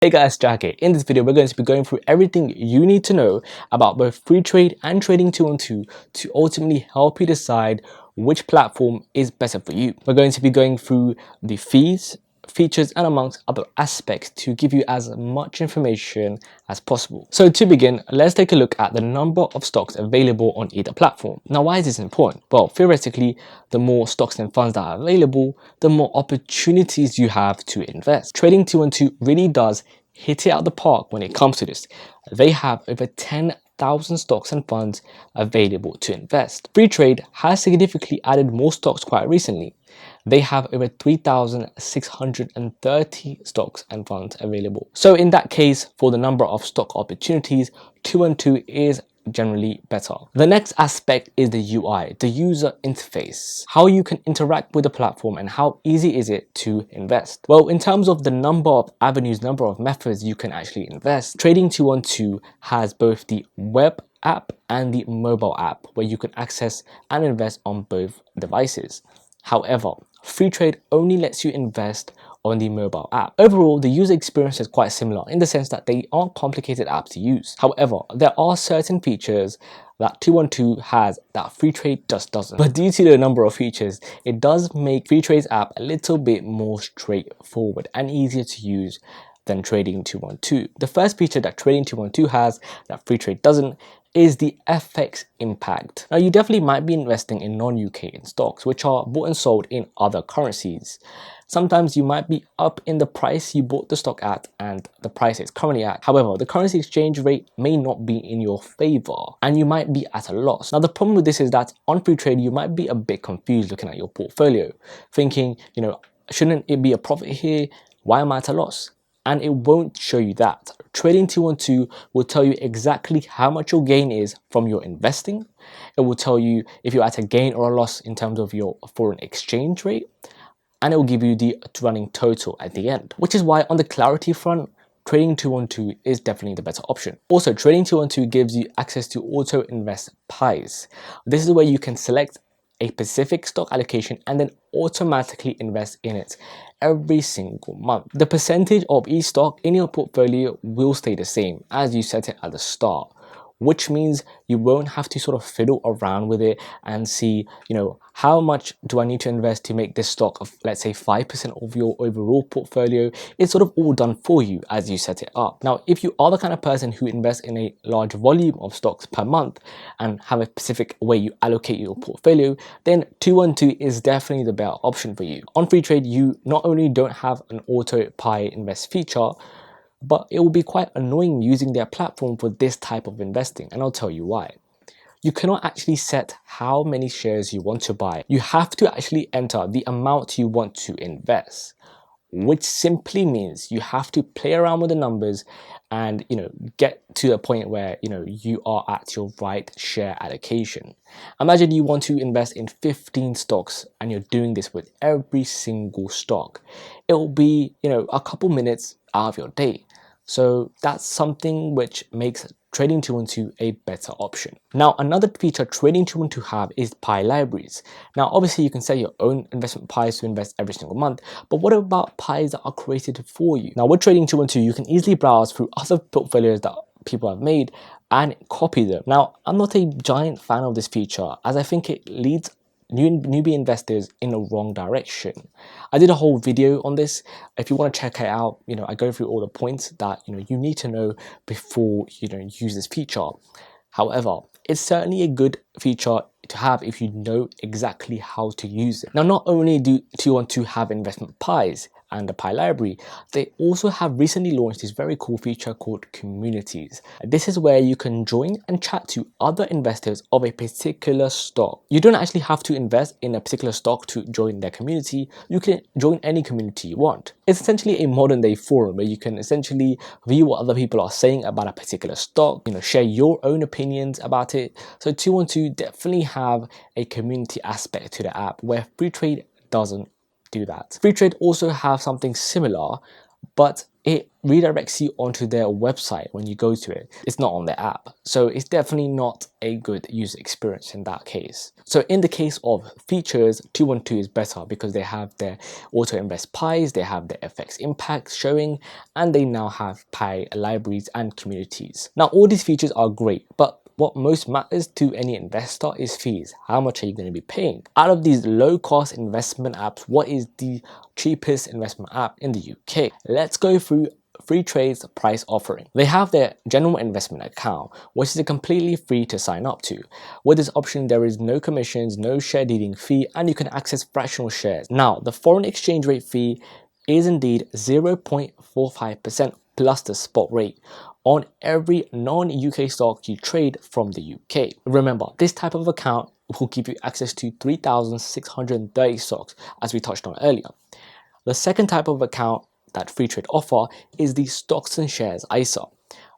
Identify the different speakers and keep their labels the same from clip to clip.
Speaker 1: Hey guys, Jack here. In this video, we're going to be going through everything you need to know about both Freetrade and Trading212 to ultimately help you decide which platform is better for you. We're going to be going through the fees, features, and amongst other aspects to give you as much information as possible. So to begin, let's take a look at the number of stocks available on either platform. Now, why is this important? Well, theoretically, the more stocks and funds that are available, the more opportunities you have to invest. Trading212 really does hit it out the park when it comes to this. They have over 10,000 stocks and funds available to invest. Freetrade has significantly added more stocks quite recently. They have over 3,630 stocks and funds available. So in that case, for the number of stock opportunities, 212 is generally better. The next aspect is the UI, the user interface, how you can interact with the platform and how easy is it to invest. Well, in terms of the number of avenues, number of methods you can actually invest, Trading212 has both the web app and the mobile app where you can access and invest on both devices. However, Freetrade only lets you invest on the mobile app. Overall, the user experience is quite similar in the sense that they aren't complicated apps to use. However, there are certain features that 212 has that Freetrade just doesn't. But due to the number of features, it does make Freetrade's app a little bit more straightforward and easier to use than Trading212. The first feature that Trading212 has that Freetrade doesn't is the FX impact. Now, you definitely might be investing in non-UK in stocks, which are bought and sold in other currencies. Sometimes you might be up in the price you bought the stock at and the price it's currently at. However, the currency exchange rate may not be in your favor and you might be at a loss. Now, the problem with this is that on Freetrade, you might be a bit confused looking at your portfolio, thinking, shouldn't it be a profit here? Why am I at a loss? And it won't show you that. Trading212 will tell you exactly how much your gain is from your investing. It will tell you if you're at a gain or a loss in terms of your foreign exchange rate. And it will give you the running total at the end. Which is why on the clarity front, Trading212 is definitely the better option. Also, Trading212 gives you access to auto invest pies. This is where you can select a specific stock allocation and then automatically invest in it every single month. The percentage of each stock in your portfolio will stay the same as you set it at the start, which means you won't have to sort of fiddle around with it and see, how much do I need to invest to make this stock of, let's say, 5% of your overall portfolio. It's sort of all done for you as you set it up. Now, if you are the kind of person who invests in a large volume of stocks per month and have a specific way you allocate your portfolio, then 212 is definitely the better option for you. On Freetrade, you not only don't have an auto pie invest feature, but it will be quite annoying using their platform for this type of investing, and I'll tell you why. You cannot actually set how many shares you want to buy. You have to actually enter the amount you want to invest, which simply means you have to play around with the numbers and get to a point where you are at your right share allocation. Imagine you want to invest in 15 stocks and you're doing this with every single stock. It will be a couple minutes out of your day. So that's something which makes Trading212 a better option. Now, another feature Trading212 have is pie libraries. Now, obviously you can set your own investment pies to invest every single month, but what about pies that are created for you? Now, with Trading212, you can easily browse through other portfolios that people have made and copy them. Now, I'm not a giant fan of this feature as I think it leads newbie investors in the wrong direction. I did a whole video on this. If you want to check it out, I go through all the points that you need to know before use this feature. However, it's certainly a good feature to have if you know exactly how to use it. Now, not only do 212 have investment pies and a pie library, they also have recently launched this very cool feature called communities. This is where you can join and chat to other investors of a particular stock. You don't actually have to invest in a particular stock to join their community. You can join any community you want. It's essentially a modern day forum where you can essentially view what other people are saying about a particular stock, share your own opinions about it. So 212 definitely have a community aspect to the app where Freetrade doesn't do that. Freetrade also have something similar, but it redirects you onto their website when you go to it. It's not on their app. So it's definitely not a good user experience in that case. So in the case of features, 212 is better because they have their auto invest pies, they have their FX impact showing, and they now have pie libraries and communities. Now all these features are great, but what most matters to any investor is fees. How much are you going to be paying? Out of these low-cost investment apps, what is the cheapest investment app in the UK? Let's go through Freetrade's price offering. They have their general investment account, which is completely free to sign up to. With this option, there is no commissions, no share dealing fee, and you can access fractional shares. Now, the foreign exchange rate fee is indeed 0.45% plus the spot rate on every non-UK stock you trade from the UK. Remember, this type of account will give you access to 3,630 stocks, as we touched on earlier. The second type of account that Freetrade offer is the Stocks and Shares ISA.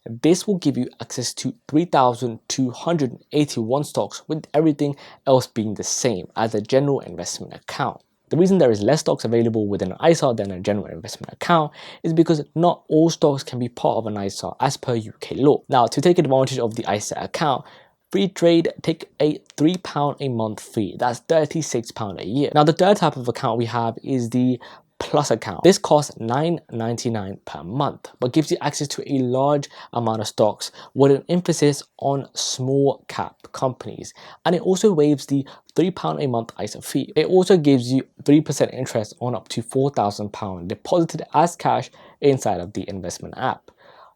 Speaker 1: This will give you access to 3,281 stocks, with everything else being the same as a general investment account. The reason there is less stocks available within an ISA than a general investment account is because not all stocks can be part of an ISA as per UK law. Now, to take advantage of the ISA account, Freetrade take a £3 a month fee. That's £36 a year. Now, the third type of account we have is the Plus account. This costs $9.99 per month, but gives you access to a large amount of stocks with an emphasis on small cap companies. And it also waives the £3 a month ISA fee. It also gives you 3% interest on up to £4,000 deposited as cash inside of the investment app.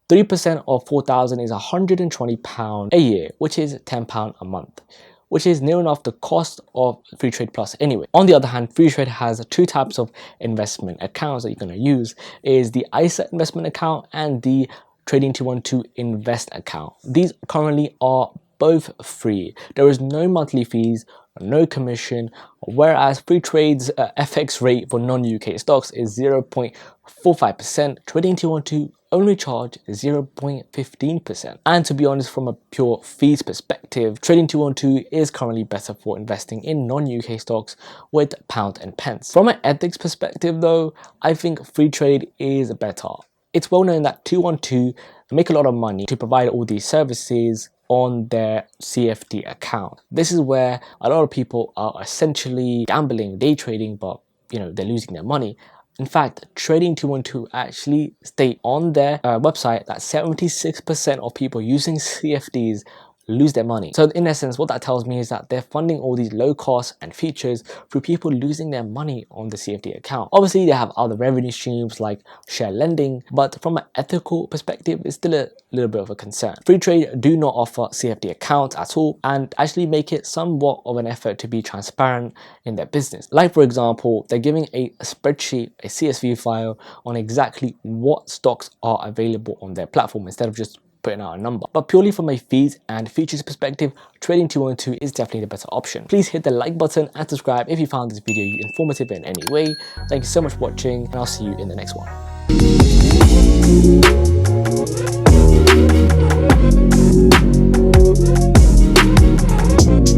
Speaker 1: 3% of £4,000 is £120 a year, which is £10 a month, which is near enough the cost of Freetrade Plus anyway. On the other hand, Freetrade has two types of investment accounts that you're going to use, is the ISA investment account and the Trading212 invest account. These currently are both free. There is no monthly fees, no commission, whereas Freetrade's FX rate for non-UK stocks is 0.45%. Trading212 only charge 0.15%. And to be honest, from a pure fees perspective, Trading212 is currently better for investing in non-UK stocks with pound and pence. From an ethics perspective though, I think Freetrade is better. It's well known that 212 make a lot of money to provide all these services on their CFD account. This is where a lot of people are essentially gambling, day trading, but they're losing their money. In fact, Trading212 actually state on their website that 76% of people using CFDs lose their money. So in essence, what that tells me is that they're funding all these low costs and features through people losing their money on the CFD account. Obviously, they have other revenue streams like share lending, but from an ethical perspective, it's still a little bit of a concern. Freetrade do not offer CFD accounts at all and actually make it somewhat of an effort to be transparent in their business. Like for example, they're giving a spreadsheet, a CSV file on exactly what stocks are available on their platform instead of just putting out a number. But purely from a fees and features perspective, Trading212 is definitely the better option. Please hit the like button and subscribe if you found this video informative in any way. Thank you so much for watching, and I'll see you in the next one.